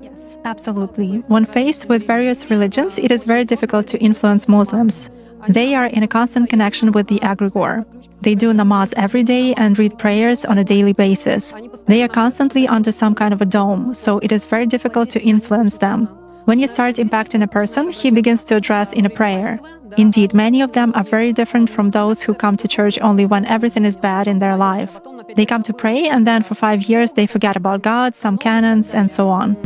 Yes, absolutely. When faced with various religions, it is very difficult to influence Muslims. They are in a constant connection with the egregore. They do namaz every day and read prayers on a daily basis. They are constantly under some kind of a dome, so it is very difficult to influence them. When you start impacting a person, he begins to address in a prayer. Indeed, many of them are very different from those who come to church only when everything is bad in their life. They come to pray and then for 5 years they forget about God, some canons, and so on.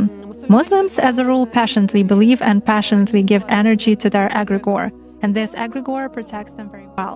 Muslims, as a rule, passionately believe and passionately give energy to their egregore, and this egregore protects them very well.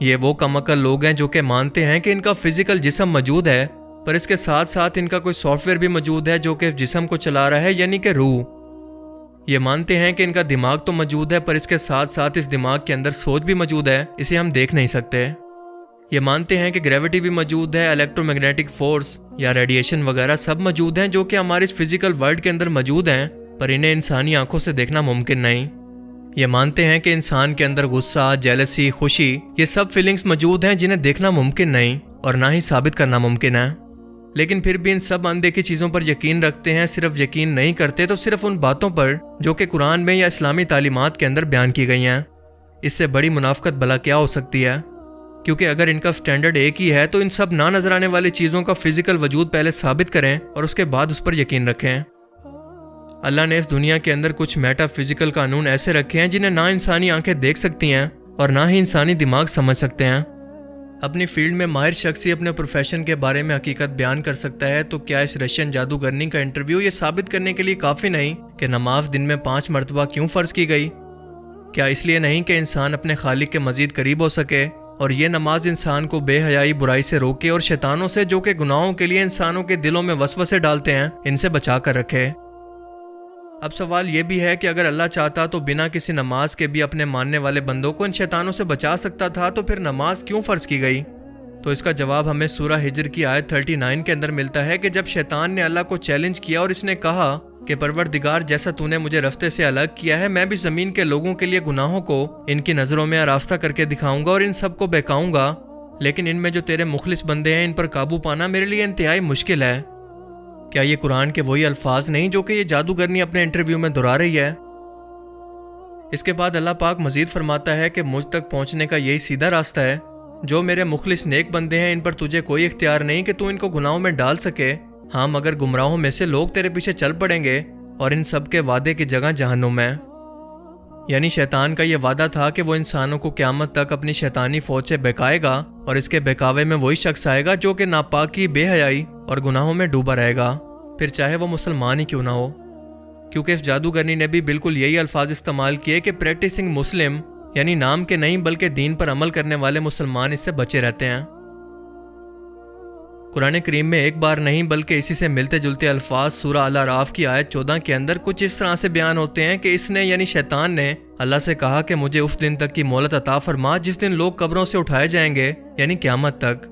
یہ وہ کم عقل لوگ ہیں جو کہ مانتے ہیں کہ ان کا فزیکل جسم موجود ہے، پر اس کے ساتھ ساتھ ان کا کوئی سافٹ ویئر بھی موجود ہے جو کہ جسم کو چلا رہا ہے، یعنی کہ روح۔ یہ مانتے ہیں کہ ان کا دماغ تو موجود ہے، پر اس کے ساتھ ساتھ اس دماغ کے اندر سوچ بھی موجود ہے، اسے ہم دیکھ نہیں سکتے۔ یہ مانتے ہیں کہ گریوٹی بھی موجود ہے، الیکٹرو میگنیٹک فورس یا ریڈیشن وغیرہ سب موجود ہیں جو کہ ہمارے اس فزیکل ورلڈ کے اندر موجود ہیں، پر انہیں انسانی آنکھوں سے دیکھنا ممکن نہیں۔ یہ مانتے ہیں کہ انسان کے اندر غصہ، جیلسی، خوشی، یہ سب فیلنگز موجود ہیں جنہیں دیکھنا ممکن نہیں اور نہ ہی ثابت کرنا ممکن ہے، لیکن پھر بھی ان سب اندیکھی چیزوں پر یقین رکھتے ہیں۔ صرف یقین نہیں کرتے تو صرف ان باتوں پر جو کہ قرآن میں یا اسلامی تعلیمات کے اندر بیان کی گئی ہیں۔ اس سے بڑی منافقت بھلا کیا ہو سکتی ہے؟ کیونکہ اگر ان کا سٹینڈرڈ ایک ہی ہے تو ان سب نہ نظر آنے والی چیزوں کا فزیکل وجود پہلے ثابت کریں اور اس کے بعد اس پر یقین رکھیں۔ اللہ نے اس دنیا کے اندر کچھ میٹا فزیکل قانون ایسے رکھے ہیں جنہیں نہ انسانی آنکھیں دیکھ سکتی ہیں اور نہ ہی انسانی دماغ سمجھ سکتے ہیں۔ اپنی فیلڈ میں ماہر شخص ہی اپنے پروفیشن کے بارے میں حقیقت بیان کر سکتا ہے، تو کیا اس رشین جادوگرنی کا انٹرویو یہ ثابت کرنے کے لیے کافی نہیں کہ نماز دن میں 5 مرتبہ کیوں فرض کی گئی؟ کیا اس لیے نہیں کہ انسان اپنے خالق کے مزید قریب ہو سکے، اور یہ نماز انسان کو بے حیائی، برائی سے روکے اور شیطانوں سے جو کہ گناہوں کے لیے انسانوں کے دلوں میں وسوسے ڈالتے ہیں ان سے بچا کر رکھے؟ اب سوال یہ بھی ہے کہ اگر اللہ چاہتا تو بنا کسی نماز کے بھی اپنے ماننے والے بندوں کو ان شیطانوں سے بچا سکتا تھا، تو پھر نماز کیوں فرض کی گئی؟ تو اس کا جواب ہمیں سورہ ہجر کی آیت 39 کے اندر ملتا ہے کہ جب شیطان نے اللہ کو چیلنج کیا اور اس نے کہا کہ پروردگار، جیسا تو نے مجھے رستے سے الگ کیا ہے، میں بھی زمین کے لوگوں کے لیے گناہوں کو ان کی نظروں میں آراستہ کر کے دکھاؤں گا اور ان سب کو بہکاؤں گا، لیکن ان میں جو تیرے مخلص بندے ہیں ان پر قابو پانا میرے لیے انتہائی مشکل ہے۔ کیا یہ قرآن کے وہی الفاظ نہیں جو کہ یہ جادوگرنی اپنے انٹرویو میں دہرا رہی ہے؟ اس کے بعد اللہ پاک مزید فرماتا ہے کہ مجھ تک پہنچنے کا یہی سیدھا راستہ ہے، جو میرے مخلص نیک بندے ہیں ان پر تجھے کوئی اختیار نہیں کہ تو ان کو گناہوں میں ڈال سکے، ہاں مگر گمراہوں میں سے لوگ تیرے پیچھے چل پڑیں گے اور ان سب کے وعدے کی جگہ جہنم ہے۔ یعنی شیطان کا یہ وعدہ تھا کہ وہ انسانوں کو قیامت تک اپنی شیطانی فوج سے بہکائے گا، اور اس کے بہکاوے میں وہی شخص آئے گا جو کہ ناپاکی، بے حیائی اور گناہوں میں ڈوبا رہے گا، پھر چاہے وہ مسلمان ہی کیوں نہ ہو۔ کیونکہ اس جادوگرنی نے بھی بالکل یہی الفاظ استعمال کیے کہ پریکٹسنگ مسلم، یعنی نام کے نہیں بلکہ دین پر عمل کرنے والے مسلمان اس سے بچے رہتے ہیں۔ قرآن کریم میں ایک بار نہیں بلکہ اسی سے ملتے جلتے الفاظ سورہ الاعراف کی آیت 14 کے اندر کچھ اس طرح سے بیان ہوتے ہیں کہ اس نے یعنی شیطان نے اللہ سے کہا کہ مجھے اس دن تک کی مہلت عطا فرما جس دن لوگ قبروں سے اٹھائے جائیں گے، یعنی قیامت تک۔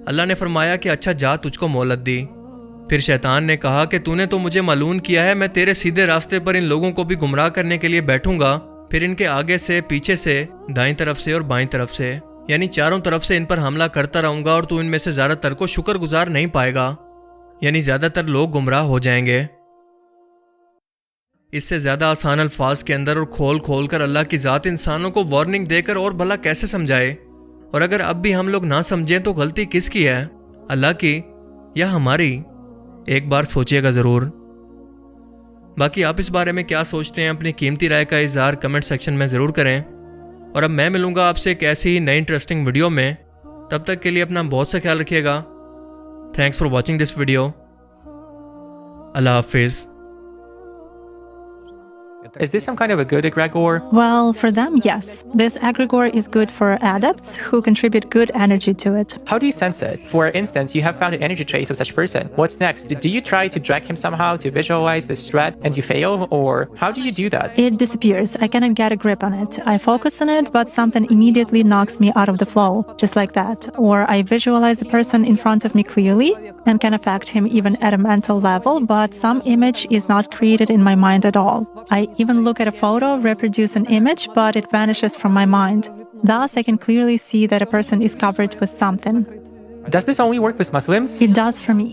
اللہ نے فرمایا کہ اچھا جا، تجھ کو مہلت دی۔ پھر شیطان نے کہا کہ تو نے تو مجھے معلوم کیا ہے، میں تیرے سیدھے راستے پر ان لوگوں کو بھی گمراہ کرنے کے لیے بیٹھوں گا، پھر ان کے آگے سے، پیچھے سے، دائیں طرف سے اور بائیں طرف سے، یعنی چاروں طرف سے ان پر حملہ کرتا رہوں گا، اور تو ان میں سے زیادہ تر کو شکر گزار نہیں پائے گا، یعنی زیادہ تر لوگ گمراہ ہو جائیں گے۔ اس سے زیادہ آسان الفاظ کے اندر اور کھول کھول کر اللہ کی ذات انسانوں کو وارننگ دے کر اور بھلا کیسے سمجھائے؟ اور اگر اب بھی ہم لوگ نہ سمجھیں تو غلطی کس کی ہے، اللہ کی یا ہماری؟ ایک بار سوچئے گا ضرور۔ باقی آپ اس بارے میں کیا سوچتے ہیں؟ اپنی قیمتی رائے کا اظہار کمنٹ سیکشن میں ضرور کریں، اور اب میں ملوں گا آپ سے ایک ایسی ہی نئی انٹرسٹنگ ویڈیو میں۔ تب تک کے لیے اپنا بہت سا خیال رکھیے گا۔ Thanks for watching this video. اللہ حافظ۔ Is this some kind of a good egregore? Well, for them, yes. This egregore is good for adepts who contribute good energy to it. How do you sense it? For instance, you have found an energy trace of such person. What's next? Do you try to drag him somehow to visualize this threat and you fail? Or how do you do that? It disappears. I cannot get a grip on it. I focus on it, but something immediately knocks me out of the flow, just like that. Or I visualize a person in front of me clearly and can affect him even at a mental level, but some image is not created in my mind at all. I even look at a photo, reproduce an image, but it vanishes from my mind. Thus, I can clearly see that a person is covered with something. Does this only work with Muslims? It does for me.